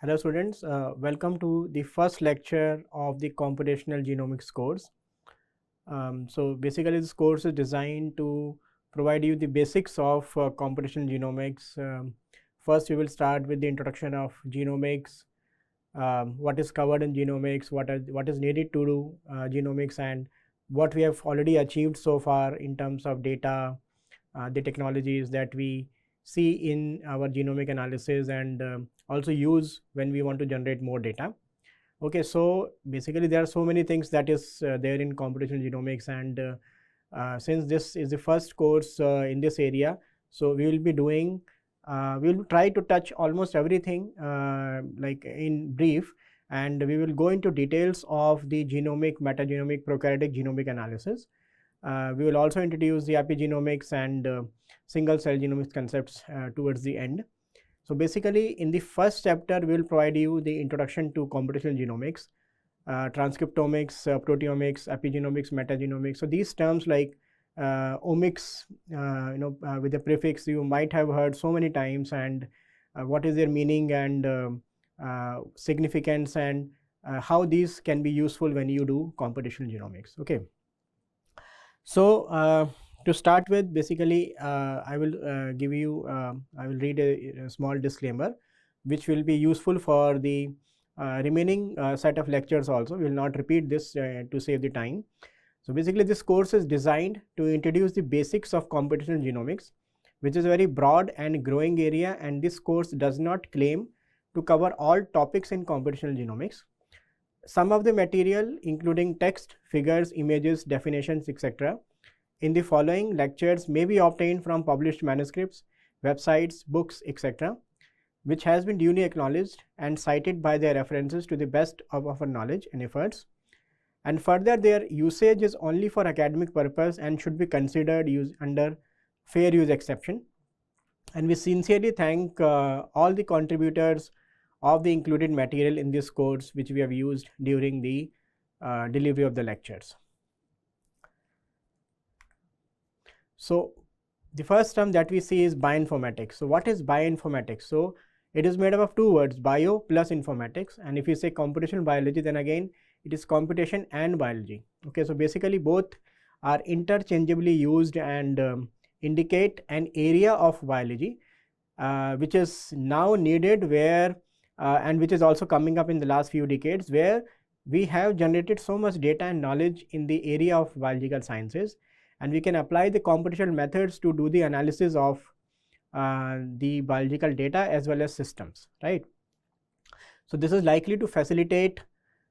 Hello students, welcome to the first lecture of the computational genomics course. So basically this course is designed to provide you the basics of computational genomics. First we will start with the introduction of genomics, what is covered in genomics, what is needed to do genomics, and what we have already achieved so far in terms of data, the technologies that we see in our genomic analysis and also use when we want to generate more data. Okay, so basically there are so many things that is there in computational genomics, and since this is the first course in this area, so we will be doing we will try to touch almost everything like in brief, and we will go into details of the genomic, metagenomic, prokaryotic genomic analysis. We will also introduce the epigenomics and single cell genomics concepts towards the end. So basically in the first chapter we will provide you the introduction to computational genomics, transcriptomics, proteomics, epigenomics, metagenomics. So these terms like omics, with the prefix, you might have heard so many times, and what is their meaning and significance, and how these can be useful when you do computational genomics. Okay. So to start with, basically I will I will read a small disclaimer which will be useful for the remaining set of lectures also. We will not repeat this to save the time. So basically this course is designed to introduce the basics of computational genomics, which is a very broad and growing area, and this course does not claim to cover all topics in computational genomics. Some of the material, including text, figures, images, definitions, etc., in the following lectures may be obtained from published manuscripts, websites, books, etc., which has been duly acknowledged and cited by their references to the best of our knowledge and efforts. And further, their usage is only for academic purpose and should be considered under fair use exception. And we sincerely thank all the contributors of the included material in this course which we have used during the delivery of the lectures. So the first term that we see is bioinformatics. So what is bioinformatics? So it is made up of two words, bio plus informatics, and if you say computational biology, then again it is computation and biology. Okay, so basically both are interchangeably used and indicate an area of biology which is now needed, where and which is also coming up in the last few decades, where we have generated so much data and knowledge in the area of biological sciences, and we can apply the computational methods to do the analysis of the biological data as well as systems, right? So this is likely to facilitate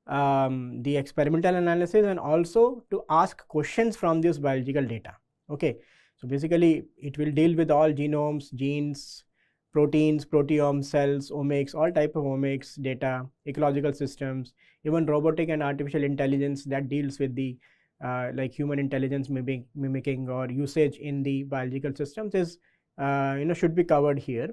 the experimental analysis and also to ask questions from this biological data. Okay, so basically it will deal with all genomes, genes, proteins, proteomes, cells, omics, all type of omics data, ecological systems, even robotic and artificial intelligence that deals with the like human intelligence mimicking or usage in the biological systems is should be covered here.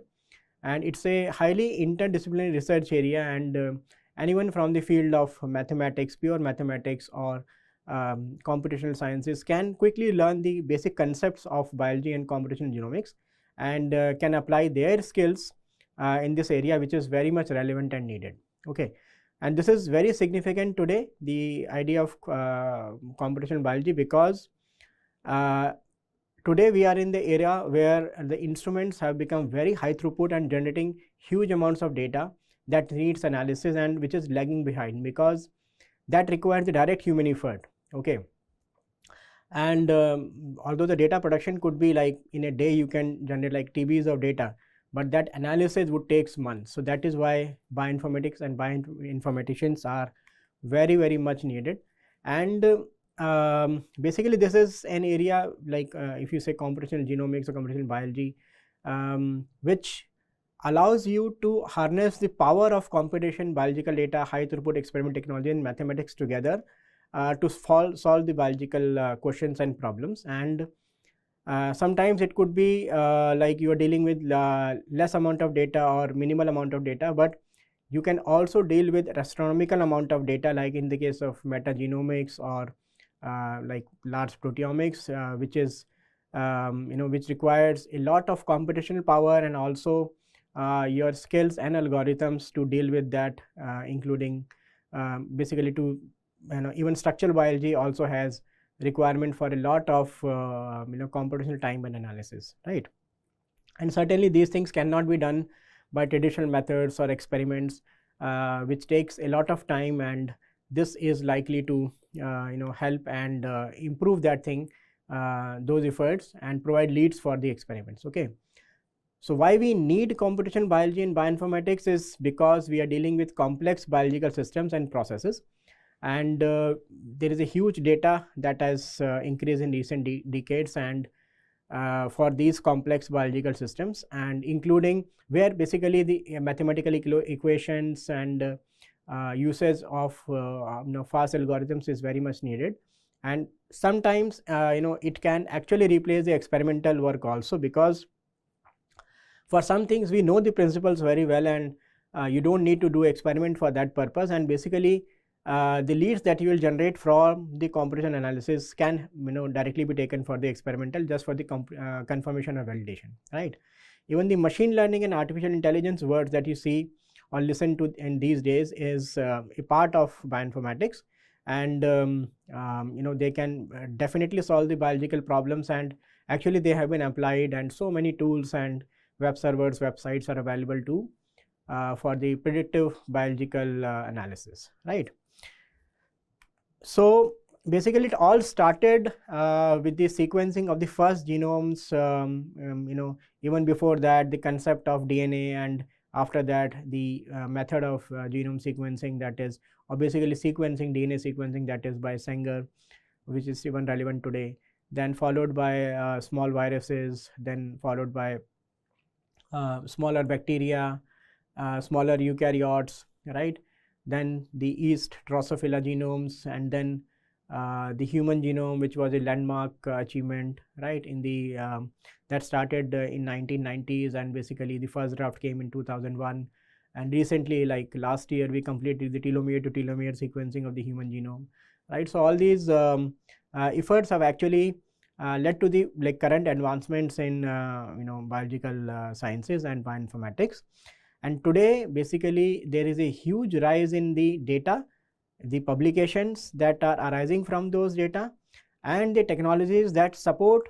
And it's a highly interdisciplinary research area, and anyone from the field of mathematics, pure mathematics, or computational sciences can quickly learn the basic concepts of biology and computational genomics, and can apply their skills in this area, which is very much relevant and needed. Okay, and this is very significant today, the idea of computational biology, because today we are in the era where the instruments have become very high throughput and generating huge amounts of data that needs analysis, and which is lagging behind because that requires a direct human effort. Okay, and although the data production could be like in a day you can generate like TBs of data, but that analysis would take months. So that is why bioinformatics and bioinformaticians are very, very much needed. And basically this is an area like if you say computational genomics or computational biology, which allows you to harness the power of computation, biological data, high throughput experiment technology, and mathematics together to solve the biological questions and problems. And sometimes it could be like you are dealing with less amount of data or minimal amount of data, but you can also deal with astronomical amount of data, like in the case of metagenomics or like large proteomics, which is which requires a lot of computational power and also your skills and algorithms to deal with that, including basically to even structural biology also has requirement for a lot of computational time and analysis, right? And certainly these things cannot be done by traditional methods or experiments, which takes a lot of time, and this is likely to help and improve that thing, those efforts, and provide leads for the experiments. Okay, so why we need computational biology in bioinformatics is because we are dealing with complex biological systems and processes, and there is a huge data that has increased in recent decades, and for these complex biological systems, and including where basically the mathematical equations and usage of fast algorithms is very much needed. And sometimes it can actually replace the experimental work also, because for some things we know the principles very well, and you don't need to do experiment for that purpose, and basically the leads that you will generate from the computation analysis can directly be taken for the experimental, just for the confirmation or validation, right? Even the machine learning and artificial intelligence words that you see or listen to in these days is a part of bioinformatics, and they can definitely solve the biological problems, and actually they have been applied, and so many tools and web servers, websites are available to for the predictive biological analysis, right? So basically it all started with the sequencing of the first genomes, even before that the concept of DNA, and after that the method of genome sequencing, that is, or basically sequencing, DNA sequencing, that is by Sanger, which is even relevant today, then followed by small viruses, then followed by smaller bacteria, smaller eukaryotes, right? Then the yeast Drosophila genomes, and then the human genome, which was a landmark achievement, right? In the that started in 1990s, and basically the first draft came in 2001, and recently, like last year, we completed the telomere to telomere sequencing of the human genome, right? So all these efforts have actually led to the current advancements in biological sciences and bioinformatics. And today basically there is a huge rise in the data, the publications that are arising from those data, and the technologies that support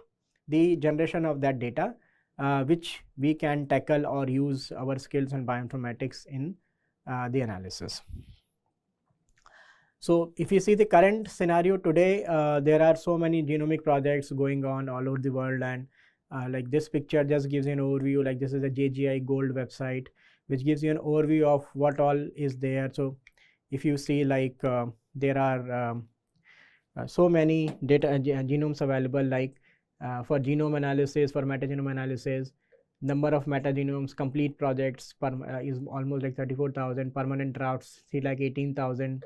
the generation of that data, which we can tackle or use our skills in bioinformatics in the analysis. So if you see the current scenario today, there are so many genomic projects going on all over the world, and like this picture just gives you an overview. Like this is a JGI Gold website, which gives you an overview of what all is there. So if you see, like there are so many data genomes available, like for genome analysis, for metagenome analysis, number of metagenomes, complete projects is almost like 34,000, permanent drafts see like 18,000,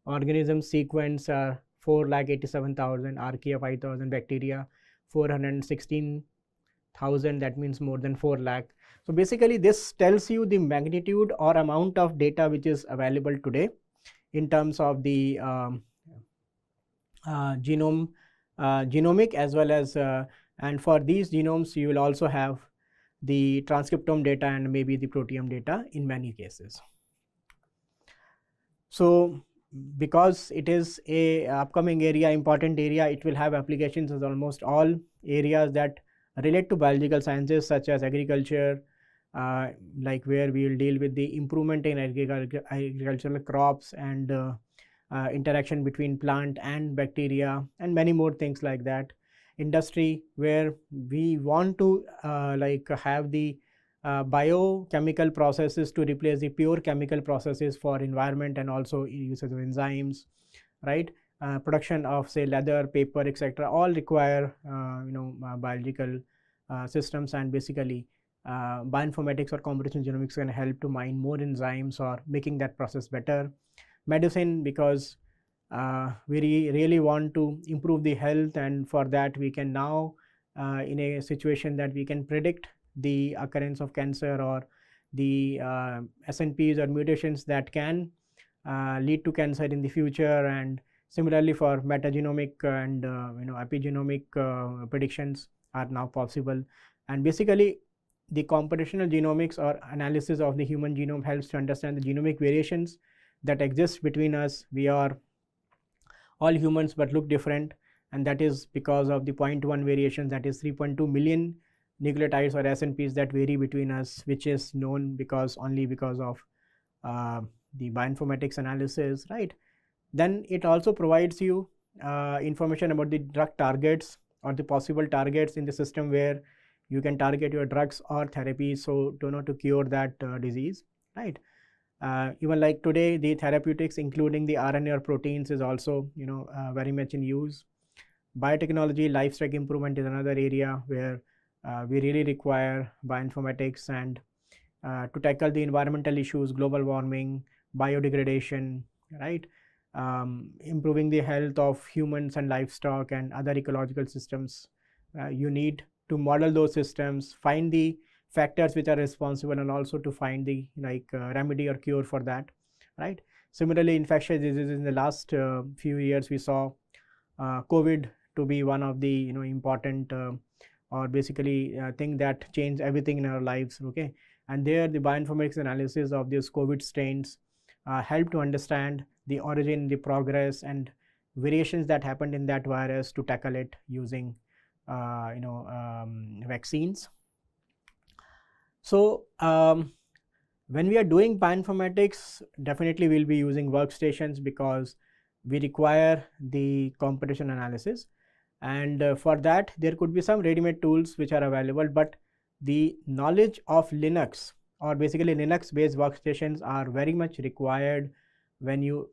organism sequence 4,87,000, archaea 5,000, bacteria 416,000, that means more than 4 lakh. So basically this tells you the magnitude or amount of data which is available today in terms of the genomic as well as and for these genomes you will also have the transcriptome data and maybe the proteome data in many cases. So because it is a upcoming area, important area, it will have applications as almost all areas that relate to biological sciences, such as agriculture, like where we will deal with the improvement in agricultural crops and interaction between plant and bacteria, and many more things like that. Industry, where we want to have the biochemical processes to replace the pure chemical processes for environment, and also usage of enzymes, right? Production of say leather, paper, etc., all require biological systems, and basically bioinformatics or computational genomics can help to mine more enzymes or making that process better. Medicine, because we really want to improve the health, and for that we can now in a situation that we can predict the occurrence of cancer or the SNPs or mutations that can lead to cancer in the future. And similarly for metagenomic and epigenomic predictions are now possible. And basically the computational genomics or analysis of the human genome helps to understand the genomic variations that exist between us. We are all humans but look different, and that is because of the 0.1 variation, that is 3.2 million nucleotides or SNPs that vary between us, which is known only because of the bioinformatics analysis, right? Then it also provides you information about the drug targets or the possible targets in the system where you can target your drugs or therapies, so to cure that disease, right? Even like today, the therapeutics, including the RNA or proteins, is also very much in use. Biotechnology, livestock improvement is another area where we really require bioinformatics, and to tackle the environmental issues, global warming, biodegradation, right? Improving the health of humans and livestock and other ecological systems. You need to model those systems, find the factors which are responsible, and also to find the remedy or cure for that, right? Similarly, infectious diseases, in the last few years we saw COVID to be one of the important or basically thing that changed everything in our lives, okay? And there the bioinformatics analysis of these COVID strains help to understand the origin, the progress, and variations that happened in that virus to tackle it using vaccines. So when we are doing bioinformatics, definitely we'll be using workstations because we require the computational analysis, and for that there could be some ready-made tools which are available, but the knowledge of Linux or basically Linux based workstations are very much required when you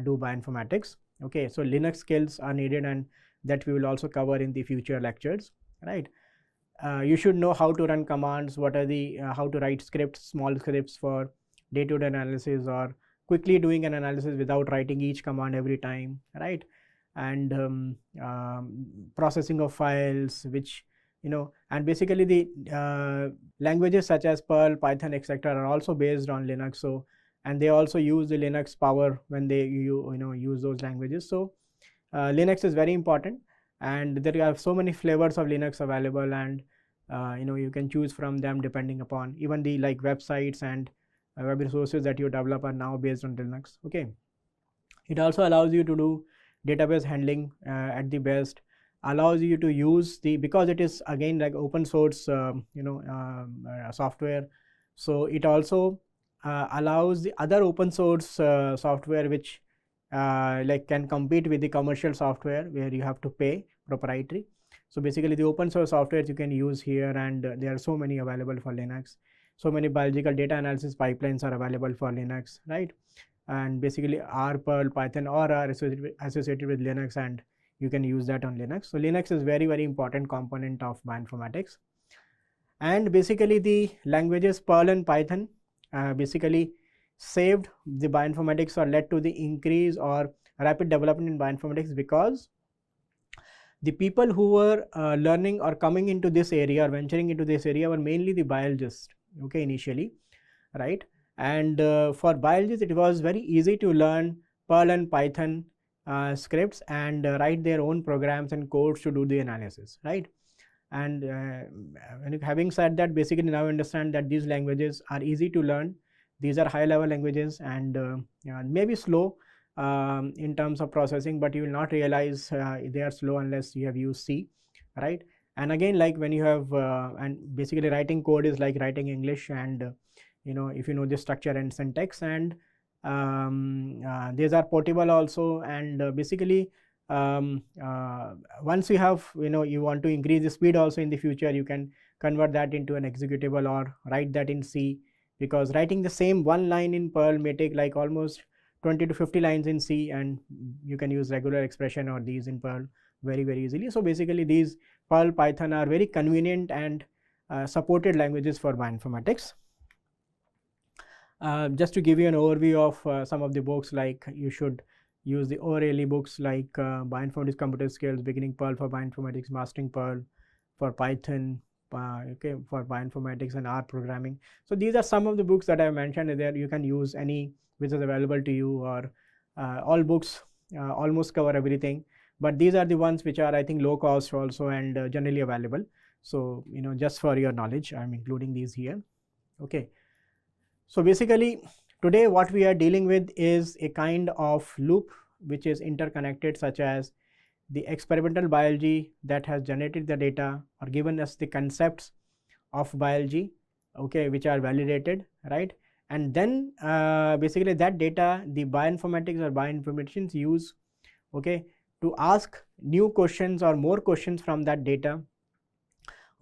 do bioinformatics, okay? So Linux skills are needed, and that we will also cover in the future lectures, right? You should know how to run commands, what are the how to write scripts, small scripts for day-to-day analysis, or quickly doing an analysis without writing each command every time, right? And processing of files, which and basically the languages such as Perl, Python, etc. are also based on Linux, so and they also use the Linux power when they use those languages. So Linux is very important, and there are so many flavors of Linux available, and you can choose from them depending upon even the websites and web resources that you develop are now based on Linux, okay? It also allows you to do database handling at the best, allows you to use because it is again like open source software, so it also allows the other open source software which can compete with the commercial software where you have to pay proprietary. So basically the open source software you can use here, and there are so many available for Linux. So many biological data analysis pipelines are available for Linux, right? And basically R, Perl, Python or are associated with Linux, and you can use that on Linux. So Linux is very, very important component of bioinformatics. And basically the languages Perl and Python basically saved the bioinformatics or led to the increase or rapid development in bioinformatics, because the people who were learning or coming into this area or venturing into this area were mainly the biologists, okay, initially, right? And for biologists it was very easy to learn Perl and Python scripts and write their own programs and codes to do the analysis, right? And having said that, basically now understand that these languages are easy to learn. These are high level languages, and maybe slow in terms of processing, but you will not realize they are slow unless you have used C, right? And again, like when you have and basically writing code is like writing English, and if you know the structure and syntax, and these are portable also, and basically once you have you want to increase the speed also in the future, you can convert that into an executable or write that in C, because writing the same one line in Perl may take like almost 20 to 50 lines in C, and you can use regular expression or these in Perl very, very easily. So basically these Perl, Python are very convenient and supported languages for bioinformatics. Just to give you an overview of some of the books, like you should use the O'Reilly books like Bioinformatics Computer Skills, Beginning Perl for Bioinformatics, Mastering Perl for Python, okay, for bioinformatics and R programming. So these are some of the books that I mentioned. There you can use any which is available to you, or all books almost cover everything, but these are the ones which are I think low cost also and generally available. So, just for your knowledge, I'm including these here. Okay. So basically today what we are dealing with is a kind of loop which is interconnected, such as the experimental biology that has generated the data or given us the concepts of biology, okay, which are validated, right? And then basically that data the bioinformatics or bioinformaticians use, okay, to ask new questions or more questions from that data,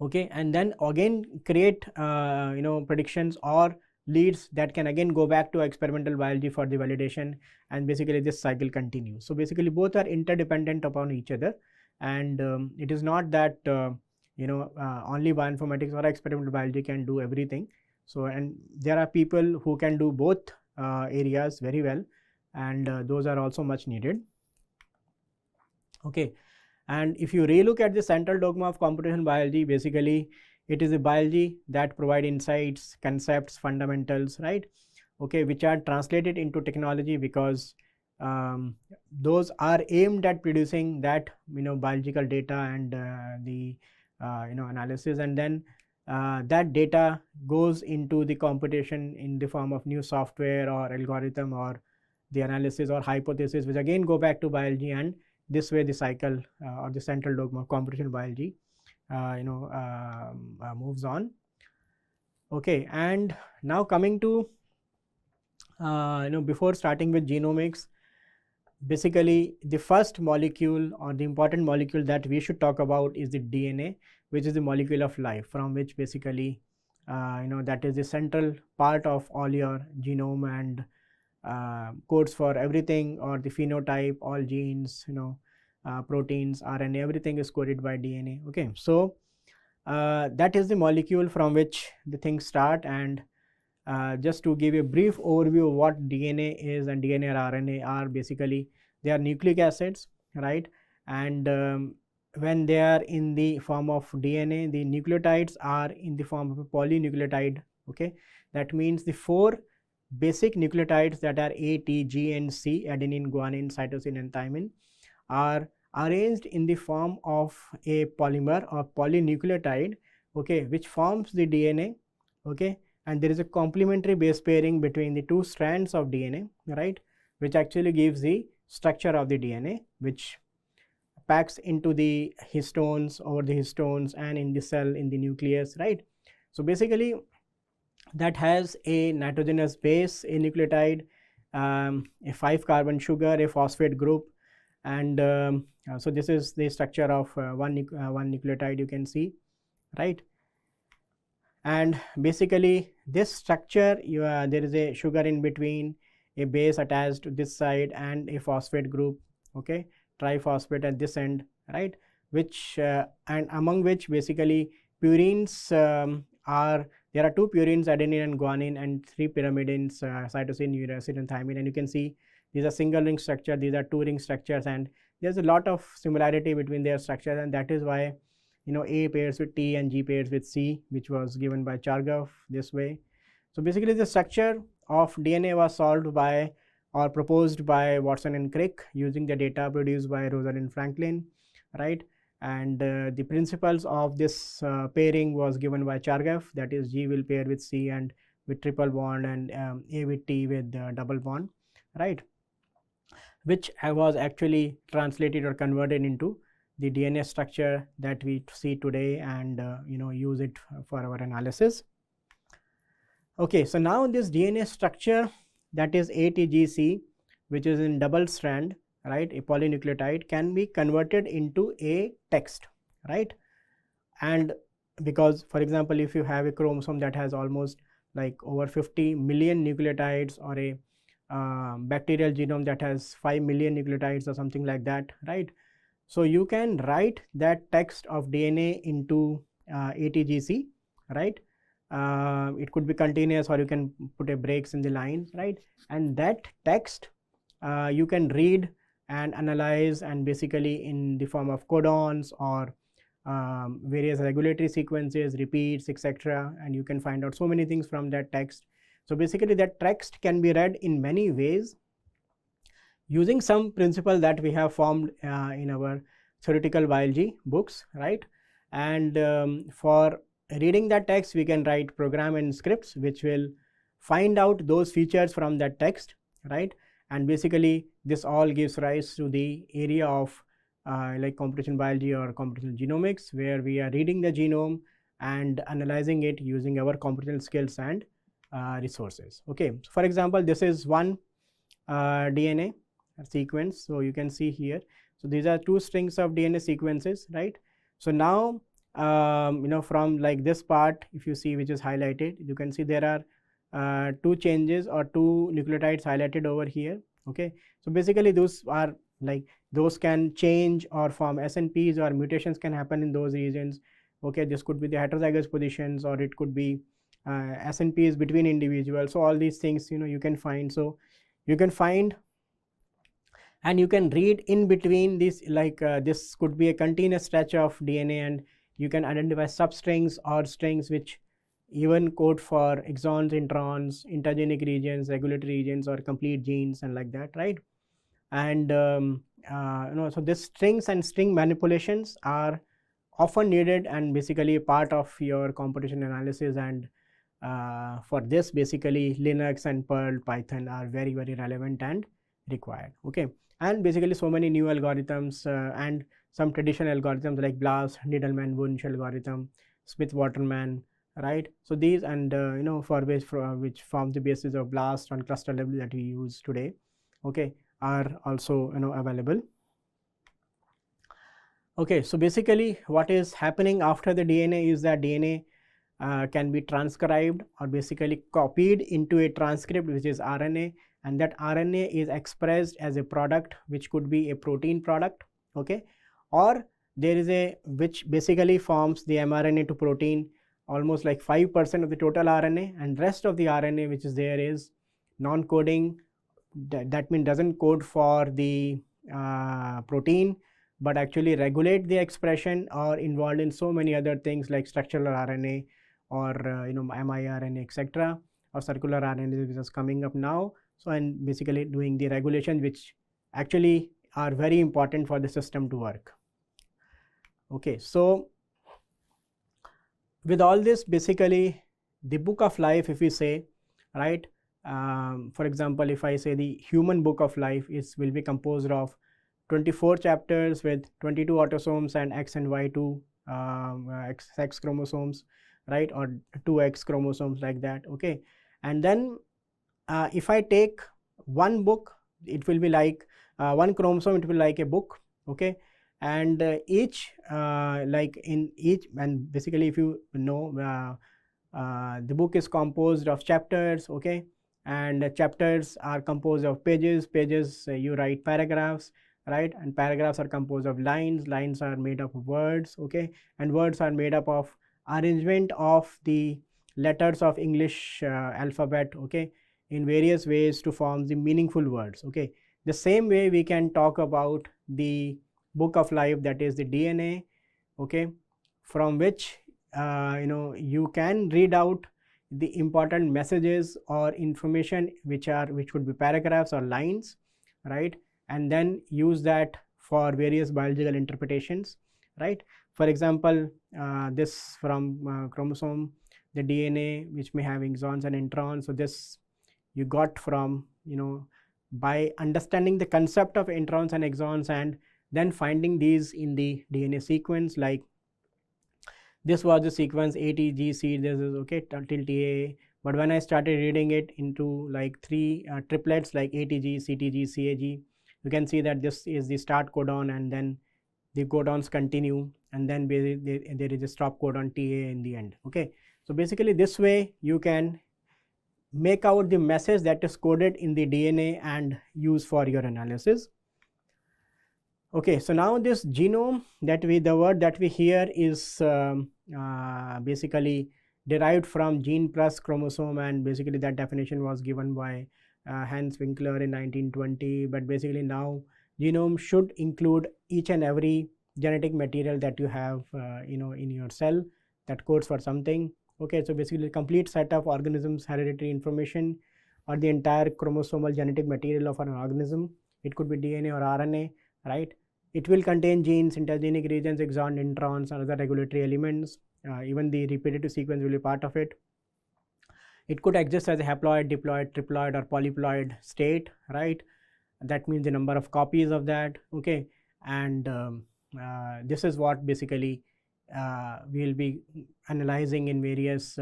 okay, and then again create predictions or leads that can again go back to experimental biology for the validation, and basically this cycle continues. So basically both are interdependent upon each other, and it is not that only bioinformatics or experimental biology can do everything. So, and there are people who can do both areas very well, and those are also much needed. Okay. And if you relook at the central dogma of computational biology, basically it is a biology that provide insights, concepts, fundamentals, right? Okay, which are translated into technology, because those are aimed at producing that biological data and the analysis, and then that data goes into the computation in the form of new software or algorithm or the analysis or hypothesis, which again go back to biology, and this way the cycle or the central dogma of computational biology moves on. Okay, and now coming to before starting with genomics, basically the first molecule or the important molecule that we should talk about is the DNA, which is the molecule of life, from which basically that is the central part of all your genome and codes for everything, or the phenotype, all genes, proteins, RNA, everything is coded by DNA. Okay, so that is the molecule from which the things start. And just to give a brief overview of what DNA is and DNA or RNA are, basically they are nucleic acids, right? And when they are in the form of DNA, the nucleotides are in the form of a polynucleotide. Okay, that means the 4 basic nucleotides that are A, T, G and C, adenine, guanine, cytosine and thymine, are arranged in the form of a polymer or polynucleotide, okay, which forms the DNA. Okay, and there is a complementary base pairing between the 2 strands of DNA, right, which actually gives the structure of the DNA, which packs into the histones, over the histones, and in the cell, in the nucleus, right? So basically that has a nitrogenous base, a nucleotide, a 5 carbon sugar, a phosphate group, and so this is the structure of one nucleotide, you can see, right? And basically this structure, there is a sugar in between, a base attached to this side, and a phosphate group, okay, triphosphate at this end, right, which and among which basically purines there are 2 purines, adenine and guanine, and 3 pyrimidines, cytosine, uracil and thymine, and you can see these are single ring structure, these are 2 ring structures, and there's a lot of similarity between their structures, and that is why A pairs with T and G pairs with C, which was given by Chargaff this way. So basically the structure of DNA was solved by or proposed by Watson and Crick using the data produced by Rosalind Franklin, right? And the principles of this pairing was given by Chargaff, that is G will pair with C and with triple bond, and A with T with double bond, right, which was actually translated or converted into the DNA structure that we see today, and use it for our analysis. Okay, so now this DNA structure, that is ATGC, which is in double strand, right, a polynucleotide, can be converted into a text, right? And because, for example, if you have a chromosome that has almost like over 50 million nucleotides, or a bacterial genome that has 5 million nucleotides or something like that, right? So you can write that text of DNA into ATGC, right? It could be continuous, or you can put a breaks in the lines, right? And that text you can read and analyze, and basically in the form of codons or various regulatory sequences, repeats, etc., and you can find out so many things from that text. So basically that text can be read in many ways using some principle that we have formed in our theoretical biology books, right? and for reading that text we can write program and scripts which will find out those features from that text, right? And basically this all gives rise to the area of like computational biology or computational genomics, where we are reading the genome and analyzing it using our computational skills and resources. Okay, so for example, this is one DNA sequence, so you can see here. So these are 2 strings of DNA sequences, right? So now from like this part, if you see, which is highlighted, you can see there are 2 changes or 2 nucleotides highlighted over here. Okay, so basically those are like, those can change or form SNPs, or mutations can happen in those regions. Okay, this could be the heterozygous positions, or it could be SNPs between individuals. So all these things you can find. So you can find and you can read in between this, like this could be a continuous stretch of DNA, and you can identify substrings or strings which even code for exons, introns, intergenic regions, regulatory regions, or complete genes and like that, right? And so this strings and string manipulations are often needed and basically part of your computation analysis, and for this basically Linux and Perl, Python are very relevant and required. Okay, and basically so many new algorithms and some traditional algorithms like BLAST, Needleman-Wunsch algorithm, Smith-Waterman, right? So these, and which form the basis of BLAST on cluster level that we use today, okay, are also available. Okay, so basically what is happening after the DNA is that DNA can be transcribed or basically copied into a transcript, which is RNA, and that RNA is expressed as a product which could be a protein product, okay, or there is a which basically forms the mRNA to protein, almost like 5% of the total RNA, and rest of the RNA which is there is non-coding. That means doesn't code for the protein, but actually regulate the expression, or involved in so many other things like structural RNA or miRNA, etc., or circular RNA, which is coming up now. So, and basically doing the regulation, which actually are very important for the system to work. Okay, so with all this, basically the book of life, if we say, right, for example, if I say the human book of life will be composed of 24 chapters with 22 autosomes and X and Y, 2 X chromosomes, right, or 2 X chromosomes, like that. Okay, and then if I take one book, it will be like one chromosome, it will be like a book. Okay, and each like in each, and basically if you know the book is composed of chapters. Okay, and chapters are composed of pages. You write paragraphs, right, and paragraphs are composed of lines are made up of words. Okay, and words are made up of arrangement of the letters of English alphabet, okay, in various ways to form the meaningful words. Okay, the same way we can talk about the book of life, that is the DNA, okay, from which you can read out the important messages or information which could be paragraphs or lines, right, and then use that for various biological interpretations, right? For example, this from chromosome, the DNA which may have exons and introns. So this you got from by understanding the concept of introns and exons, and then finding these in the DNA sequence. Like this was the sequence ATGC, this is okay till TA, but when I started reading it into like 3 triplets like ATG, CTG, CAG, you can see that this is the start codon, and then the codons continue, and then there is a stop codon TA in the end. Okay, so basically this way you can make out the message that is coded in the DNA and use for your analysis. Okay, so now this genome, the word that we hear is basically derived from gene plus chromosome, and basically that definition was given by Hans Winkler in 1920. But basically now genome should include each and every genetic material that you have in your cell that codes for something. Okay, so basically complete set of organisms hereditary information, or the entire chromosomal genetic material of an organism. It could be DNA or RNA, right? It will contain genes, intergenic regions, exon, introns, and other regulatory elements. Even the repetitive sequence will be part of it. It could exist as a haploid, diploid, triploid, or polyploid state, right? That means the number of copies of that, okay? And this is what basically we will be analyzing in various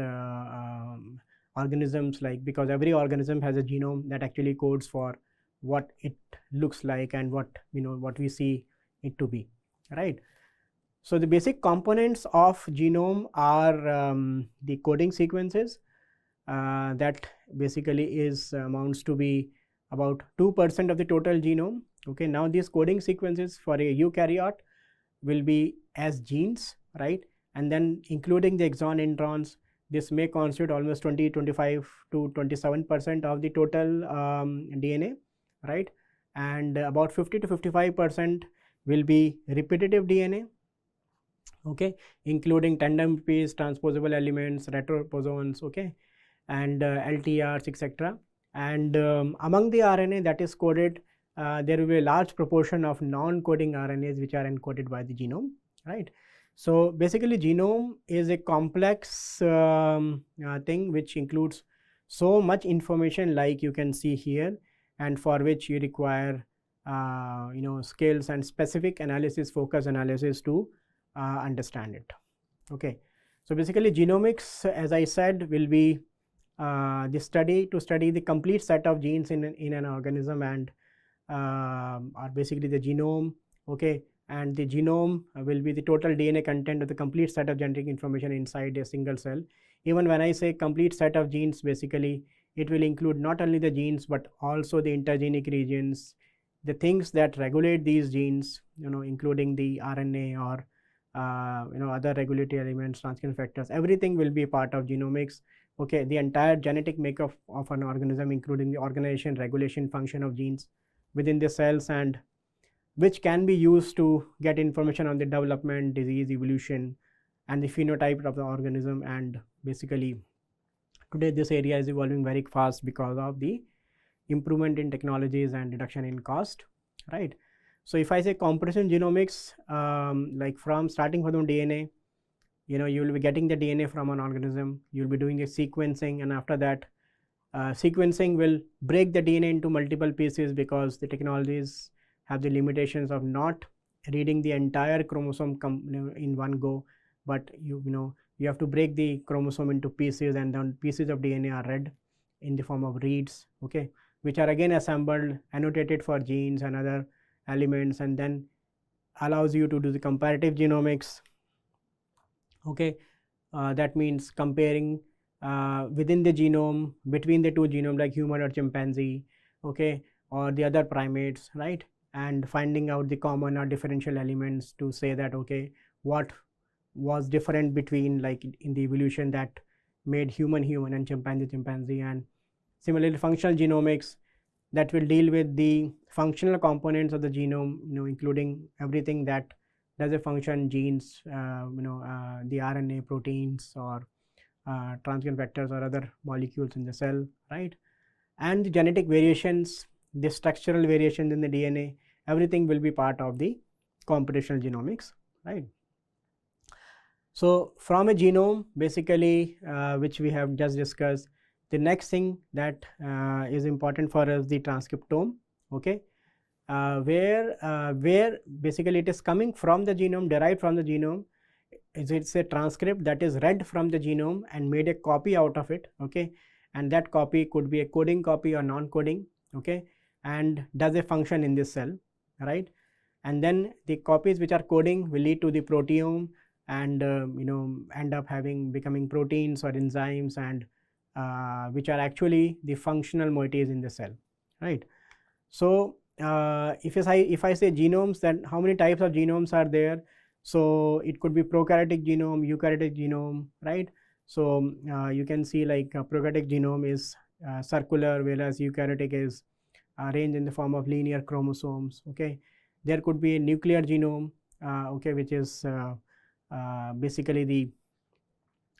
organisms, like, because every organism has a genome that actually codes for what it looks like and what what we see it to be, right? So the basic components of genome are the coding sequences that basically is amounts to be about 2% of the total genome. Okay, now these coding sequences for a eukaryote will be as genes, right? And then including the exon, introns, this may constitute almost 25 to 27% of the total DNA, right? And about 50 to 55% will be repetitive DNA, okay, including tandem repeats, transposable elements, retroposons, okay, and LTRs, etc. And among the RNA that is coded, there will be a large proportion of non-coding RNAs which are encoded by the genome, right? So basically genome is a complex thing which includes so much information, like you can see here, and for which you require skills and specific analysis, focus analysis to understand it. Okay, so basically genomics, as I said, will be the study to study the complete set of genes in an organism, and or basically the genome, okay, and the genome will be the total DNA content of the complete set of genetic information inside a single cell. Even when I say complete set of genes, basically it will include not only the genes but also the intergenic regions, the things that regulate these genes, including the RNA or other regulatory elements, transcription factors. Everything will be part of genomics. Okay, the entire genetic makeup of an organism, including the organization, regulation, function of genes within the cells, and which can be used to get information on the development, disease, evolution, and the phenotype of the organism. And basically today this area is evolving very fast because of the improvement in technologies and reduction in cost, right? So if I say computational genomics, like from starting from the DNA, you will be getting the DNA from an organism, you will be doing a sequencing, and after that sequencing will break the DNA into multiple pieces, because the technologies have the limitations of not reading the entire chromosome in one go, but you have to break the chromosome into pieces, and then pieces of DNA are read in the form of reads, okay, which are again assembled, annotated for genes and other elements, and then allows you to do the comparative genomics, okay. That means comparing within the genome, between the two genomes, like human or chimpanzee, okay, or the other primates, right, and finding out the common or differential elements to say that, okay, what was different between, like, in the evolution that made human and chimpanzee. And similarly functional genomics, that will deal with the functional components of the genome, including everything that does a function, genes, the RNA, proteins, or transcription factors or other molecules in the cell, right? And the genetic variations, the structural variations in the DNA, everything will be part of the computational genomics, right? So from a genome, basically, which we have just discussed, the next thing that is important for us, the transcriptome, okay, where basically it is coming from the genome, derived from the genome. It's a transcript that is read from the genome and made a copy out of it, okay, and that copy could be a coding copy or non-coding, okay, and does a function in this cell, right? And then the copies which are coding will lead to the proteome, and end up becoming proteins or enzymes, and which are actually the functional moieties in the cell, right? So if I say genomes, then how many types of genomes are there? So it could be prokaryotic genome, eukaryotic genome, right? So you can see, like, prokaryotic genome is circular, whereas eukaryotic is arranged in the form of linear chromosomes, okay. There could be a nuclear genome, okay, which is basically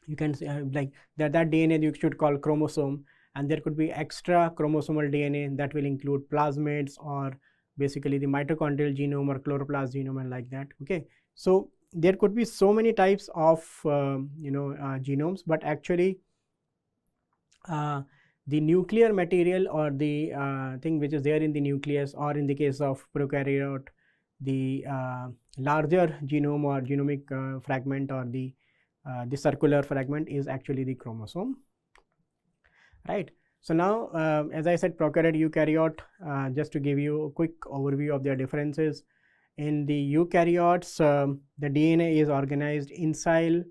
you can say, like, that DNA you should call chromosome, and there could be extra chromosomal DNA that will include plasmids or basically the mitochondrial genome or chloroplast genome and like that. Okay, so there could be so many types of genomes, but actually the nuclear material or the thing which is there in the nucleus, or in the case of prokaryote, the larger genome or genomic fragment, or the circular fragment is actually the chromosome, right. So now as I said, prokaryote, eukaryote, just to give you a quick overview of their differences. In the eukaryotes, the DNA is organized inside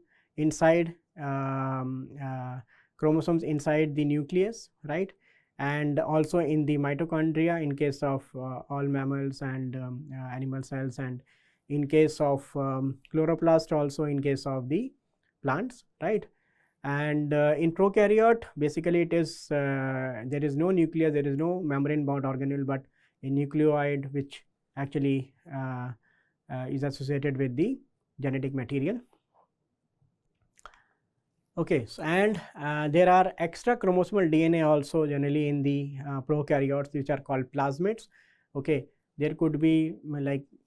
chromosomes inside the nucleus, right, and also in the mitochondria in case of all mammals and animal cells, and in case of chloroplast also in case of the plants, right. And in prokaryote, basically it is there is no nucleus, there is no membrane bound organelle, but a nucleoid which actually is associated with the genetic material. Okay, so and there are extra chromosomal DNA also generally in the prokaryotes, which are called plasmids. Okay, there could be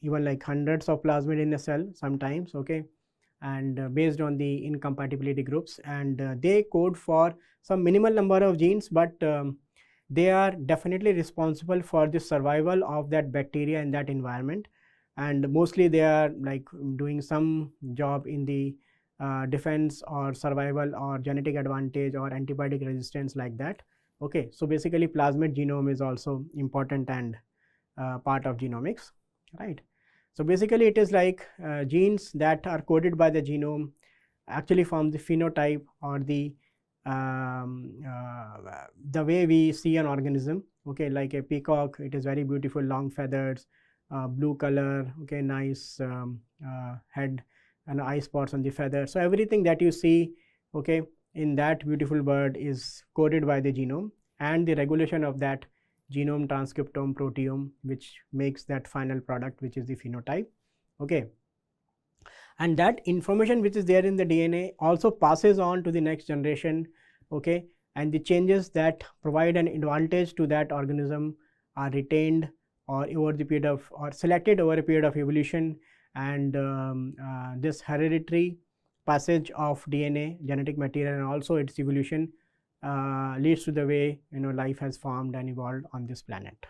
even hundreds of plasmid in a cell sometimes. Okay, and based on the incompatibility groups, and they code for some minimal number of genes, but they are definitely responsible for the survival of that bacteria in that environment, and mostly they are doing some job in the defense or survival or genetic advantage or antibiotic resistance like that. Okay, so basically plasmid genome is also important and part of genomics, right. So basically it is genes that are coded by the genome actually form the phenotype or the way we see an organism. Okay, like a peacock, it is very beautiful, long feathers, blue color, okay, nice head and eye spots on the feather. So everything that you see, okay, in that beautiful bird is coded by the genome, and the regulation of that genome, transcriptome, proteome, which makes that final product, which is the phenotype. Okay, and that information which is there in the DNA also passes on to the next generation. Okay, and the changes that provide an advantage to that organism are retained or over the period of, or selected over a period of evolution, and this hereditary passage of DNA, genetic material, and also its evolution leads to the way life has formed and evolved on this planet.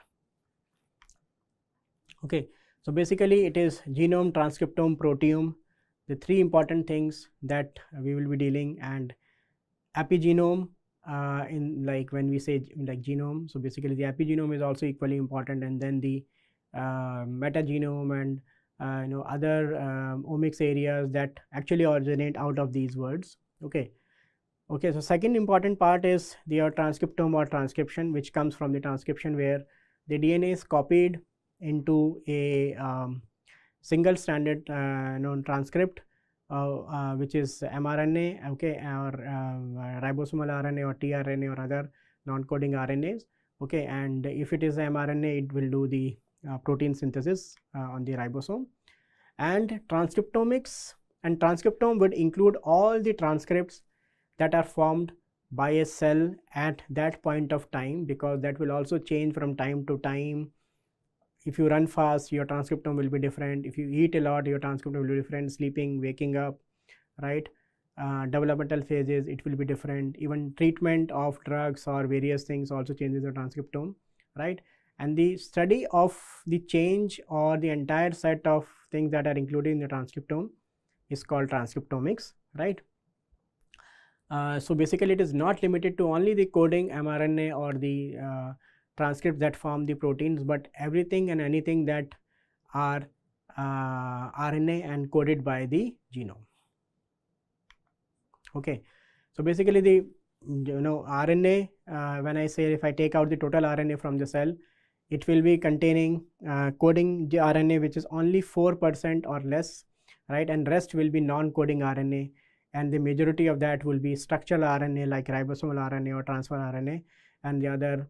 Okay, so basically it is genome, transcriptome, proteome, the three important things that we will be dealing, and epigenome in when we say genome, so basically the epigenome is also equally important, and then the metagenome and other omics areas that actually originate out of these words. Okay. Okay, so second important part is the transcriptome or transcription, which comes from the transcription, where the DNA is copied into a single stranded transcript, which is mRNA, okay, or ribosomal RNA or tRNA or other non-coding RNAs. Okay, and if it is mRNA, it will do the protein synthesis on the ribosome. And transcriptomics and transcriptome would include all the transcripts that are formed by a cell at that point of time, because that will also change from time to time. If you run fast, your transcriptome will be different. If you eat a lot, your transcriptome will be different. Sleeping, waking up, right, developmental phases, it will be different. Even treatment of drugs or various things also changes the transcriptome, right. And the study of the change or the entire set of things that are included in the transcriptome is called transcriptomics, right. So basically it is not limited to only the coding mRNA or the transcripts that form the proteins, but everything and anything that are RNA and coded by the genome. Okay, so basically the RNA, when I say if I take out the total RNA from the cell, it will be containing coding RNA which is only 4% or less, right, and rest will be non-coding RNA, and the majority of that will be structural RNA like ribosomal RNA or transfer RNA, and the other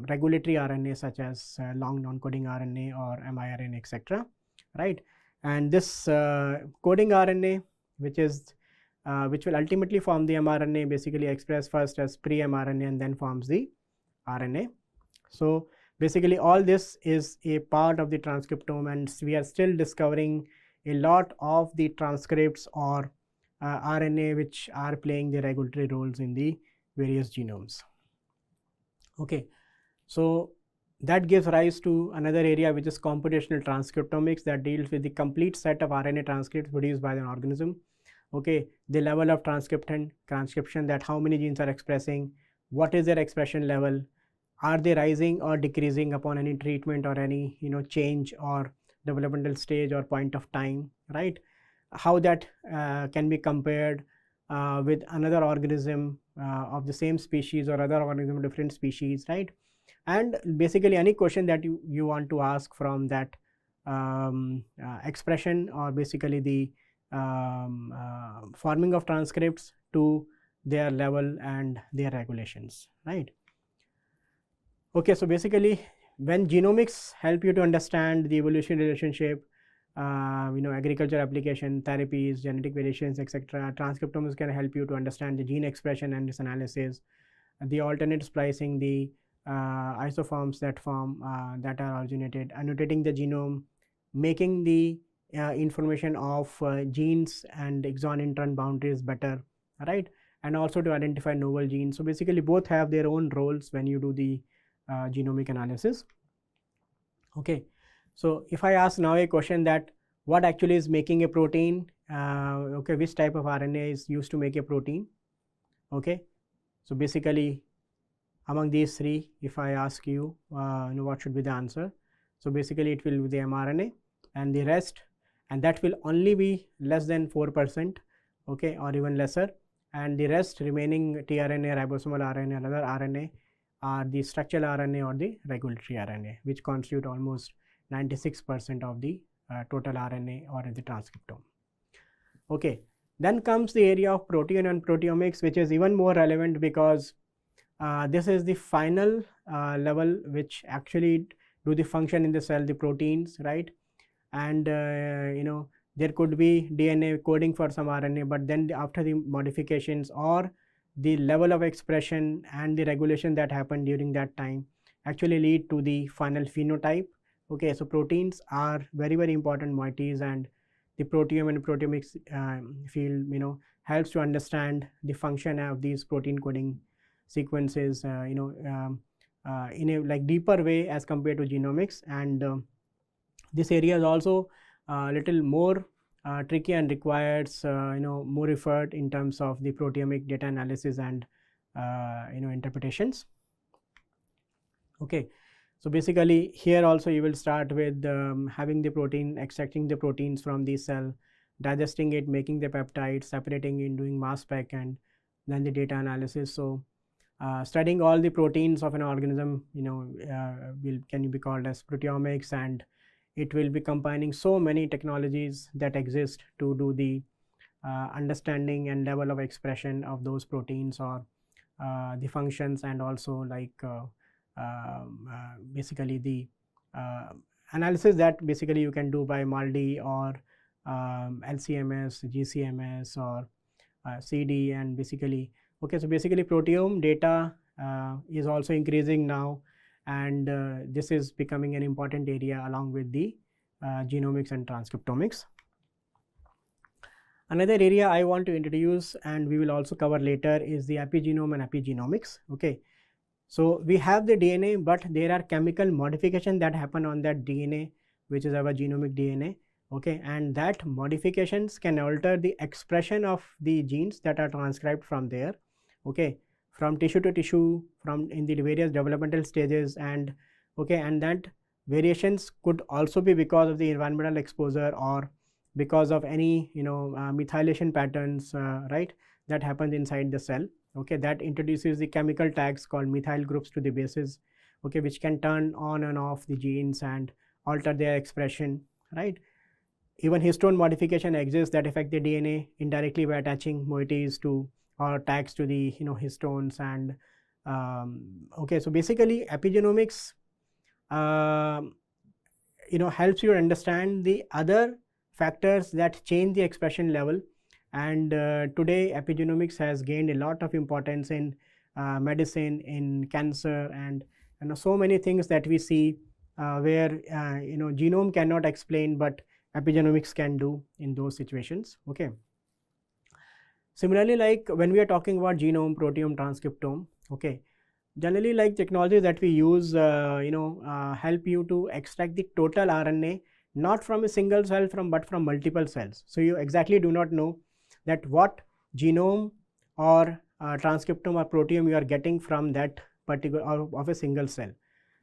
regulatory RNA such as long non-coding RNA or miRNA, etc., right. And this coding RNA, which will ultimately form the mRNA, basically expressed first as pre-mRNA and then forms the RNA. So basically all this is a part of the transcriptome, and we are still discovering a lot of the transcripts or RNA which are playing the regulatory roles in the various genomes. Okay, so that gives rise to another area which is computational transcriptomics, that deals with the complete set of RNA transcripts produced by an organism. Okay, the level of transcription, that how many genes are expressing, what is their expression level, are they rising or decreasing upon any treatment or any change or developmental stage or point of time, right? How that can be compared with another organism of the same species or other organism of different species, right? And basically any question that you want to ask from that expression, or basically the forming of transcripts to their level and their regulations, right? Okay, so basically when genomics help you to understand the evolution relationship, agriculture application, therapies, genetic variations, etc., transcriptomics can help you to understand the gene expression and its analysis, the alternate splicing, the isoforms that form that are originated, annotating the genome, making the information of genes and exon intron boundaries better, right? And also to identify novel genes. So basically both have their own roles when you do the genomic analysis. Okay, so if I ask now a question that what actually is making a protein, okay, which type of RNA is used to make a protein? Okay, so basically among these three, if I ask you, what should be the answer? So basically it will be the mRNA, and the rest, and that will only be less than 4%, okay, or even lesser, and the rest remaining tRNA, ribosomal RNA, and other RNA are the structural RNA or the regulatory RNA, which constitute almost 96% of the total RNA or the transcriptome. Okay, then comes the area of protein and proteomics, which is even more relevant because this is the final level which actually do the function in the cell, the proteins, right? And there could be DNA coding for some RNA, but then after the modifications or the level of expression and the regulation that happened during that time actually lead to the final phenotype. Okay, so proteins are very, very important moieties, and the proteome and proteomics field helps to understand the function of these protein coding sequences in a like deeper way as compared to genomics. And this area is also a little more tricky and requires more effort in terms of the proteomic data analysis and interpretations. Okay, so basically here also you will start with having the protein, extracting the proteins from the cell, digesting it, making the peptides, separating it, doing mass spec, and then the data analysis. So studying all the proteins of an organism can be called as proteomics, and it will be combining so many technologies that exist to do the understanding and level of expression of those proteins or the functions, and also like basically the analysis that basically you can do by MALDI or LCMS, GCMS, or CD, and basically okay, so basically proteome data is also increasing now, and this is becoming an important area along with the genomics and transcriptomics. Another area I want to introduce, and we will also cover later, is the epigenome and epigenomics. Okay, so we have the DNA, but there are chemical modifications that happen on that DNA, which is our genomic DNA. Okay, and that modifications can alter the expression of the genes that are transcribed from there. Okay, from tissue to tissue, from in the various developmental stages, and okay, and that variations could also be because of the environmental exposure or because of any methylation patterns, right, that happens inside the cell. Okay, that introduces the chemical tags called methyl groups to the bases, okay, which can turn on and off the genes and alter their expression, right? Even histone modification exists that affect the DNA indirectly by attaching moieties to or tags to the histones. And okay, so basically epigenomics helps you understand the other factors that change the expression level. And today epigenomics has gained a lot of importance in medicine, in cancer, and so many things that we see where genome cannot explain, but epigenomics can do in those situations. Okay. Similarly, like when we are talking about genome, proteome, transcriptome, okay, generally like technologies that we use help you to extract the total RNA, not from a single cell but from multiple cells. So you exactly do not know that what genome or transcriptome or proteome you are getting from that particular of a single cell.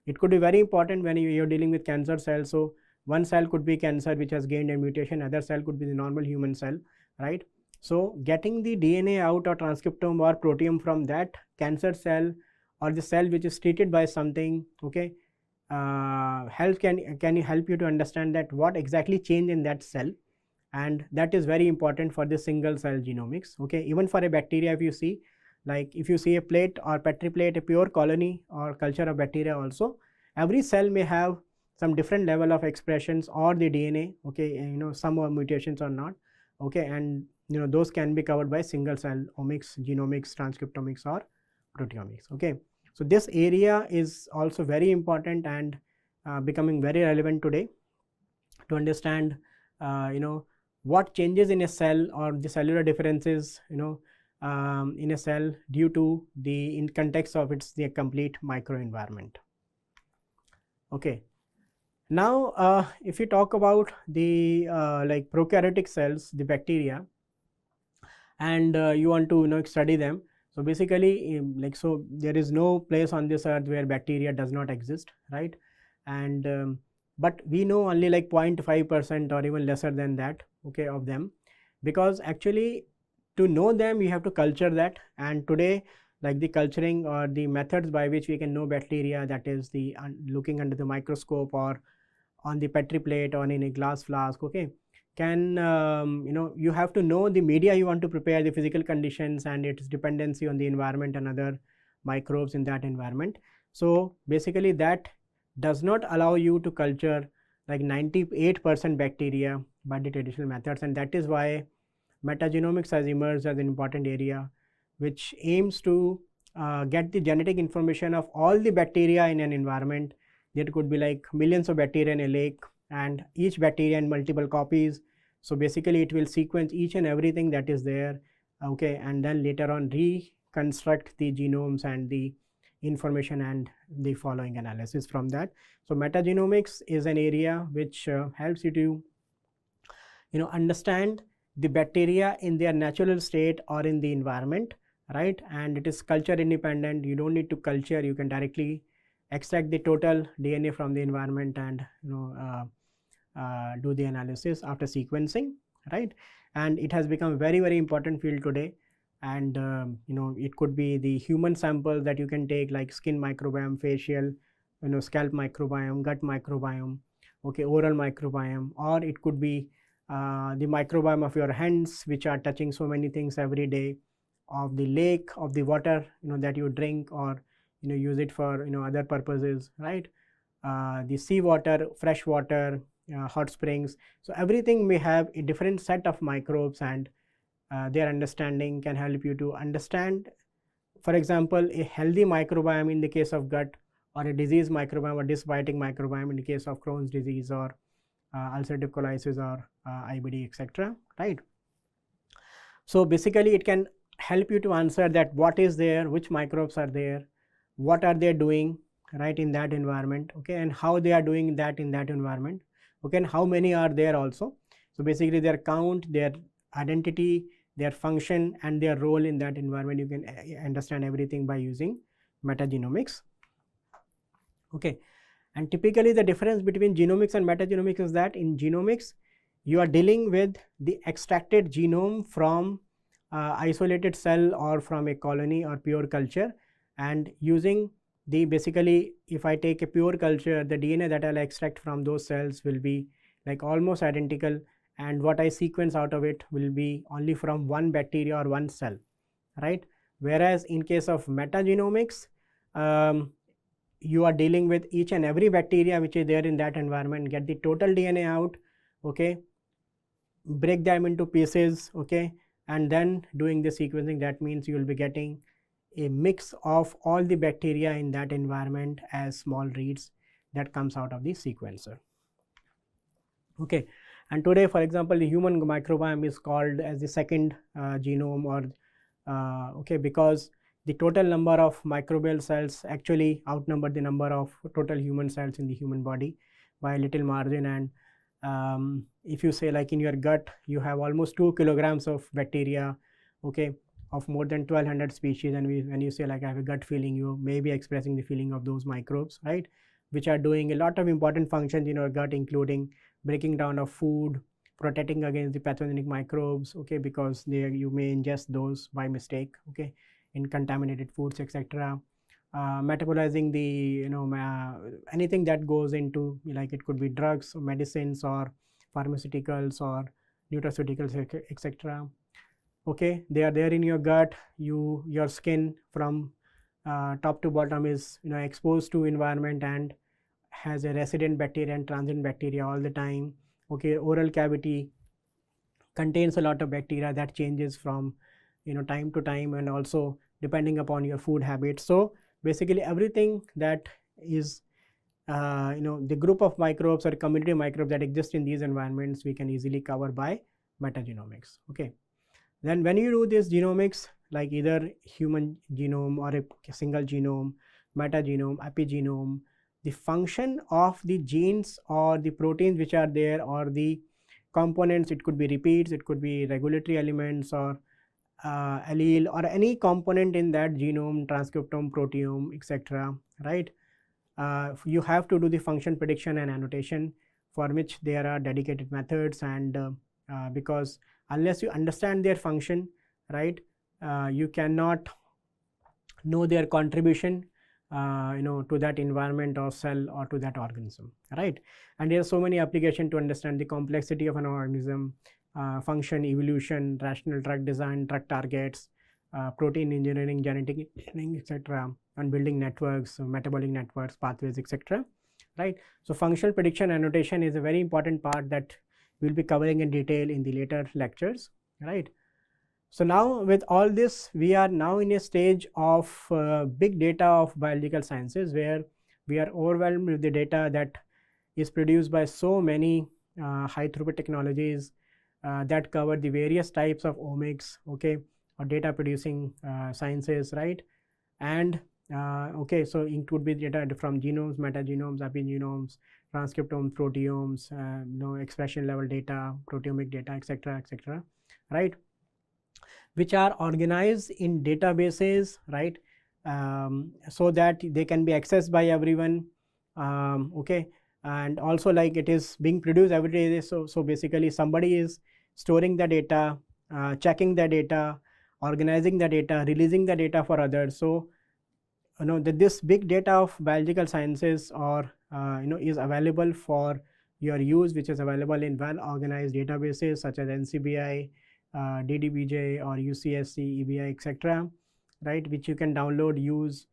It could be very important when you're dealing with cancer cells. So one cell could be cancer which has gained a mutation, other cell could be the normal human cell, right? So getting the DNA out or transcriptome or proteome from that cancer cell or the cell which is treated by something, okay, can help you to understand that what exactly changed in that cell, and that is very important for the single cell genomics. Okay, even for a bacteria, if you see, like if you see a plate or petri plate, a pure colony or culture of bacteria also, every cell may have some different level of expressions or the DNA, okay, some are mutations or not, okay, and those can be covered by single cell omics, genomics, transcriptomics or proteomics. Okay, so this area is also very important and becoming very relevant today to understand what changes in a cell or the cellular differences in a cell due to the in context of the complete microenvironment. Okay, now if you talk about the like prokaryotic cells, the bacteria, and you want to study them. So basically so there is no place on this earth where bacteria does not exist, right? And but we know only like 0.5% or even lesser than that, okay, of them, because actually to know them you have to culture that, and today like the culturing or the methods by which we can know bacteria, that is the looking under the microscope or on the petri plate or in a glass flask, okay, can you have to know the media you want to prepare, the physical conditions and its dependency on the environment and other microbes in that environment. So basically that does not allow you to culture like 98% bacteria by the traditional methods, and that is why metagenomics has emerged as an important area which aims to get the genetic information of all the bacteria in an environment. There could be like millions of bacteria in a lake, and each bacteria in multiple copies. So basically it will sequence each and everything that is there, okay, and then later on reconstruct the genomes and the information and the following analysis from that. So metagenomics is an area which helps you to understand the bacteria in their natural state or in the environment, right? And it is culture independent. You don't need to culture, you can directly extract the total DNA from the environment and do the analysis after sequencing, right? And it has become very, very important field today. And it could be the human samples that you can take, like skin microbiome, facial, scalp microbiome, gut microbiome, okay, oral microbiome, or it could be the microbiome of your hands, which are touching so many things every day, of the lake, of the water that you drink or use it for other purposes, right? The sea water, fresh water, hot springs. So everything may have a different set of microbes, and their understanding can help you to understand, for example, a healthy microbiome in the case of gut, or a disease microbiome or dysbiotic microbiome in the case of Crohn's disease or ulcerative colitis or IBD, etc., right? So basically it can help you to answer that what is there, which microbes are there, what are they doing, right, in that environment, okay, and how they are doing that in that environment, okay, and how many are there also. So basically their count, their identity, their function and their role in that environment, you can understand everything by using metagenomics. Okay, and typically the difference between genomics and metagenomics is that in genomics you are dealing with the extracted genome from isolated cell or from a colony or pure culture, and using the basically if I take a pure culture, the DNA that I'll extract from those cells will be like almost identical, and what I sequence out of it will be only from one bacteria or one cell, right? Whereas in case of metagenomics, you are dealing with each and every bacteria which is there in that environment, get the total DNA out, okay, break them into pieces, okay, and then doing the sequencing. That means you will be getting a mix of all the bacteria in that environment as small reads that comes out of the sequencer. Okay, and today, for example, the human microbiome is called as the second genome, or okay, because the total number of microbial cells actually outnumber the number of total human cells in the human body by a little margin. And if you say, like in your gut, you have almost 2 kilograms of bacteria, okay, of more than 1200 species, and when you say, like, I have a gut feeling, you may be expressing the feeling of those microbes, right, which are doing a lot of important functions in your gut, including breaking down of food, protecting against the pathogenic microbes, okay, because you may ingest those by mistake, okay, in contaminated foods, etc. Metabolizing the anything that goes into, like, it could be drugs or medicines or pharmaceuticals or nutraceuticals, etc. Okay, they are there in your gut. Your skin from top to bottom is exposed to environment and has a resident bacteria and transient bacteria all the time. Okay, oral cavity contains a lot of bacteria that changes from time to time, and also depending upon your food habits. So basically everything that is the group of microbes or community microbes that exist in these environments, we can easily cover by metagenomics. Okay, then when you do this genomics, like either human genome or a single genome, metagenome, epigenome, the function of the genes or the proteins which are there, or the components, it could be repeats, it could be regulatory elements, or allele, or any component in that genome, transcriptome, proteome, etc. Right? You have to do the function prediction and annotation, for which there are dedicated methods, and because unless you understand their function, right, you cannot know their contribution to that environment or cell or to that organism, right? And there are so many applications to understand the complexity of an organism, function, evolution, rational drug design, drug targets, protein engineering, genetic engineering, etc., and building networks, metabolic networks, pathways, etc. Right? So functional prediction annotation is a very important part that we'll be covering in detail in the later lectures, right? So now with all this, we are now in a stage of big data of biological sciences, where we are overwhelmed with the data that is produced by so many high throughput technologies that cover the various types of omics, okay, or data producing sciences, right? And okay, so it could be data from genomes, metagenomes, epigenomes, transcriptomes, proteomes, expression level data, proteomic data, etc., etc., right, which are organized in databases, right, so that they can be accessed by everyone, okay, and also, like, it is being produced every day. So basically somebody is storing the data, checking the data, organizing the data, releasing the data for others. So this big data of biological sciences, or is available for your use, which is available in well organized databases such as NCBI, DDBJ, or UCSC, EBI, etc., right, which you can download, use.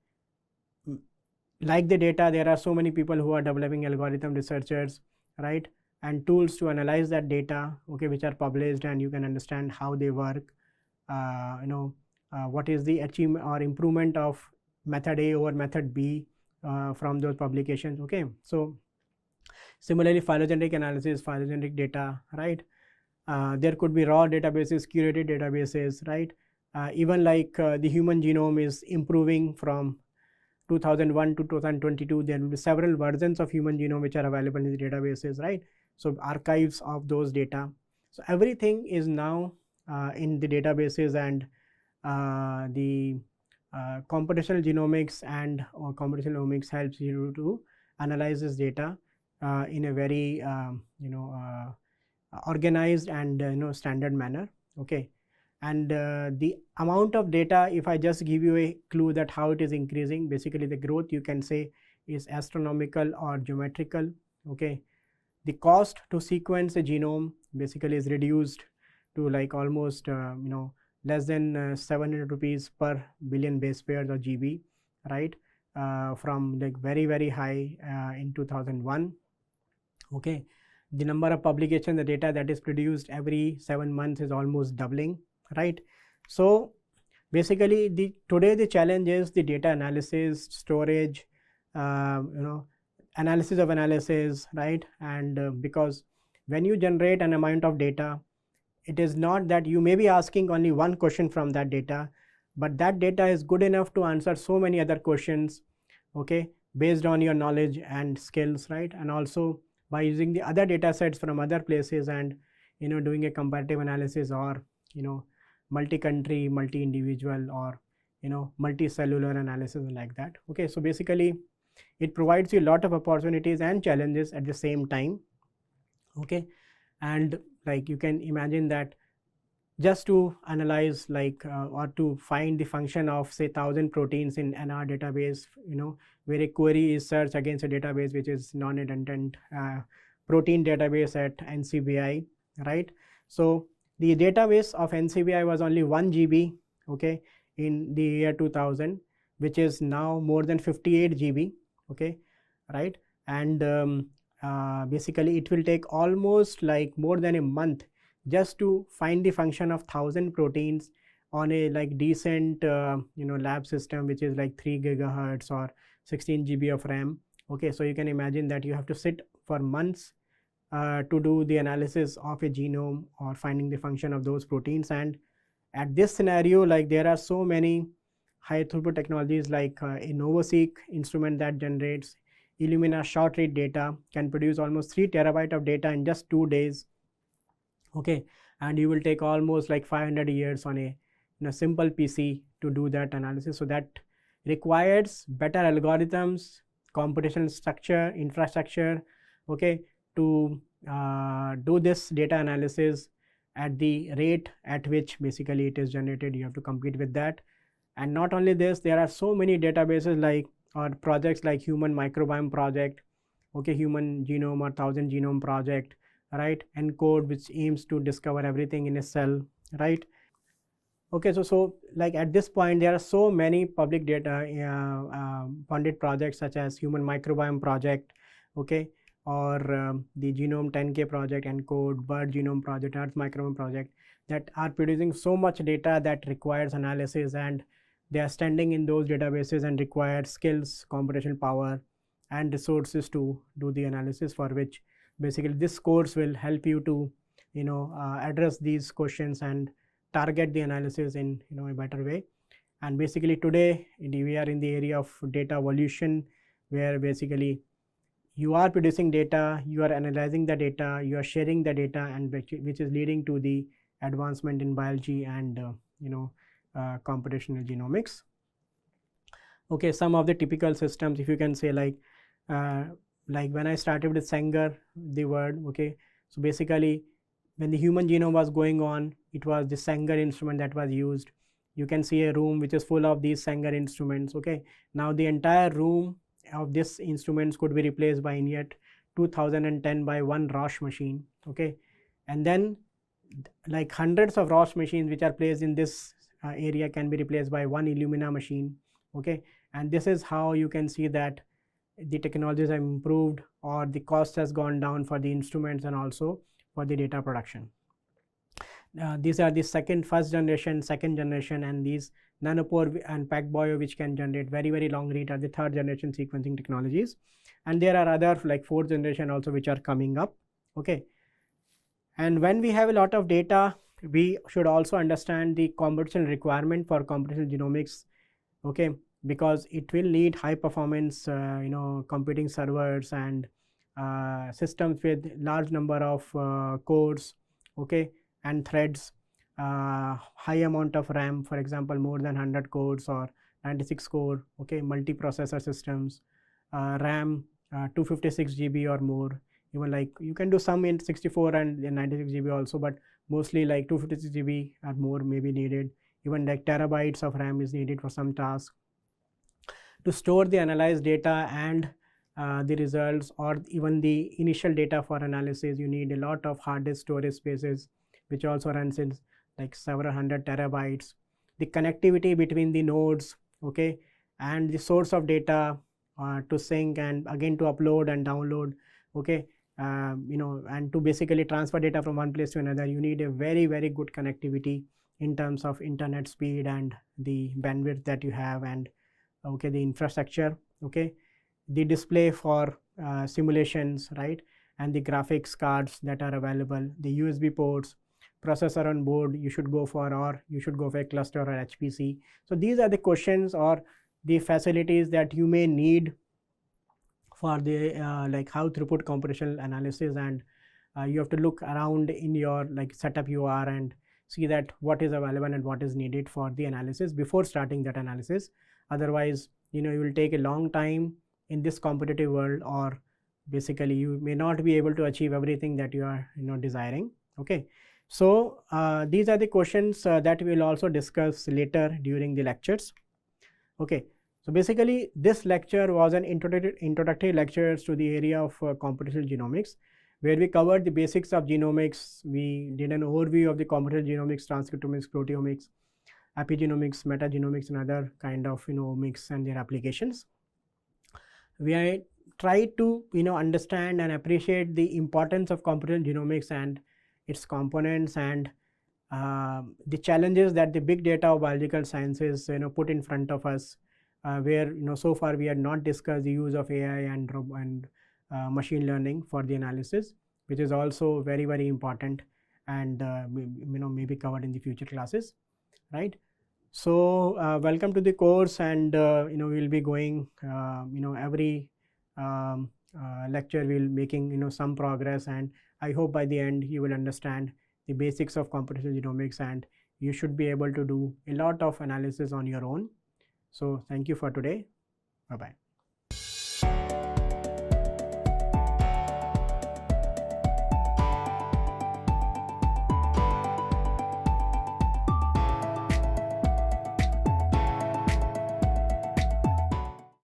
Like the data, there are so many people who are developing algorithm researchers, right, and tools to analyze that data, okay, which are published, and you can understand how they work, what is the achievement or improvement of method A over method B from those publications, okay. So similarly, phylogenetic analysis, phylogenetic data, right, there could be raw databases, curated databases, right, even like the human genome is improving from 2001 to 2022. There will be several versions of human genome which are available in the databases, right, so archives of those data. So everything is now in the databases, and the computational genomics and computational omics helps you to analyze this data in a very organized and standard manner, okay. And the amount of data, if I just give you a clue that how it is increasing, basically the growth, you can say, is astronomical or geometrical, okay. The cost to sequence a genome basically is reduced to like almost less than 700 rupees per billion base pairs or GB, right, from like very high in 2001, okay. The number of publications, the data that is produced every 7 months is almost doubling, right. So basically today the challenge is the data analysis, storage, analysis of analysis, right? And because when you generate an amount of data, it is not that you may be asking only one question from that data, but that data is good enough to answer so many other questions, okay, based on your knowledge and skills, right? And also by using the other data sets from other places and doing a comparative analysis, or multi-country, multi-individual, or multi-cellular analysis like that. Okay, so basically it provides you a lot of opportunities and challenges at the same time. Okay, and like you can imagine that just to analyze or to find the function of say 1,000 proteins in NR database, where a query is searched against a database which is non-redundant protein database at NCBI, right? So the database of NCBI was only 1 GB, okay, in the year 2000, which is now more than 58 GB, okay, right? And basically it will take almost like more than a month just to find the function of 1,000 proteins on a like decent lab system which is like 3 gigahertz or 16 GB of RAM. Okay, so you can imagine that you have to sit for months to do the analysis of a genome or finding the function of those proteins. And at this scenario, like there are so many high throughput technologies like a NovoSeq instrument that generates Illumina short read data, can produce almost 3 terabyte of data in just 2 days. Okay, and you will take almost like 500 years on a simple PC to do that analysis. So that requires better algorithms, computational structure, infrastructure, okay, to do this data analysis at the rate at which basically it is generated. You have to compete with that. And not only this, there are so many databases like or projects like Human Microbiome Project, okay, Human Genome or 1,000 Genome Project, right? ENCODE, which aims to discover everything in a cell, right? Okay, so like at this point there are so many public data funded projects such as Human Microbiome Project, okay, or the Genome 10K project, ENCODE, Bird Genome Project, Earth Microbiome Project, that are producing so much data that requires analysis, and they are standing in those databases and require skills, computational power, and resources to do the analysis, for which basically this course will help you to address these questions and target the analysis in a better way. And basically today we are in the area of data evolution, where basically you are producing data, you are analyzing the data, you are sharing the data, and which is leading to the advancement in biology and computational genomics. Okay, some of the typical systems, if you can say, like when I started with Sanger, the word, okay, so basically when the human genome was going on, it was the Sanger instrument that was used. You can see a room which is full of these Sanger instruments. Okay, now the entire room of these instruments could be replaced by in year 2010 by one Roche machine. Okay, and then like hundreds of Roche machines which are placed in this area can be replaced by one Illumina machine. Okay, and this is how you can see that the technologies have improved, or the cost has gone down for the instruments and also for the data production. These are the first generation, second generation, and these nanopore and PacBio, which can generate very, very long read, are the third generation sequencing technologies. And there are other like fourth generation also which are coming up. Okay, and when we have a lot of data, we should also understand the computational requirement for computational genomics. Okay, because it will need high performance computing servers and systems with large number of cores, okay, and threads, high amount of RAM, for example more than 100 cores or 96 core, okay, multiprocessor systems, RAM 256 GB or more. Even like you can do some in 64 and 96 GB also, but mostly like 256 GB or more may be needed. Even like terabytes of RAM is needed for some tasks. To store the analyzed data and the results, or even the initial data for analysis, you need a lot of hard disk storage spaces, which also runs in like several hundred terabytes. The connectivity between the nodes, okay, and the source of data to sync and again to upload and download, okay, and to basically transfer data from one place to another, you need a very, very good connectivity in terms of internet speed and the bandwidth that you have, and okay, the infrastructure, okay, the display for simulations, right, and the graphics cards that are available, the USB ports, processor on board you should go for, or you should go for a cluster or HPC. So these are the questions or the facilities that you may need for the like how throughput computational analysis, and you have to look around in your like setup you are and see that what is available and what is needed for the analysis before starting that analysis. Otherwise, you know, you will take a long time in this competitive world, or basically you may not be able to achieve everything that you are, you know, desiring. Okay, so these are the questions that we will also discuss later during the lectures. Okay, so basically this lecture was an introductory lectures to the area of computational genomics, where we covered the basics of genomics. We did an overview of the computational genomics, transcriptomics, proteomics, epigenomics, metagenomics, and other kind of, you know, omics and their applications. We tried to, you know, understand and appreciate the importance of computational genomics and its components, and the challenges that the big data of biological sciences, you know, put in front of us, where, you know, so far we had not discussed the use of AI and machine learning for the analysis, which is also very, very important, and you know, maybe covered in the future classes, right? So welcome to the course, and you know, we'll be going, you know, every lecture we'll making, you know, some progress, and I hope by the end you will understand the basics of computational genomics, and you should be able to do a lot of analysis on your own. So thank you for today. Bye bye.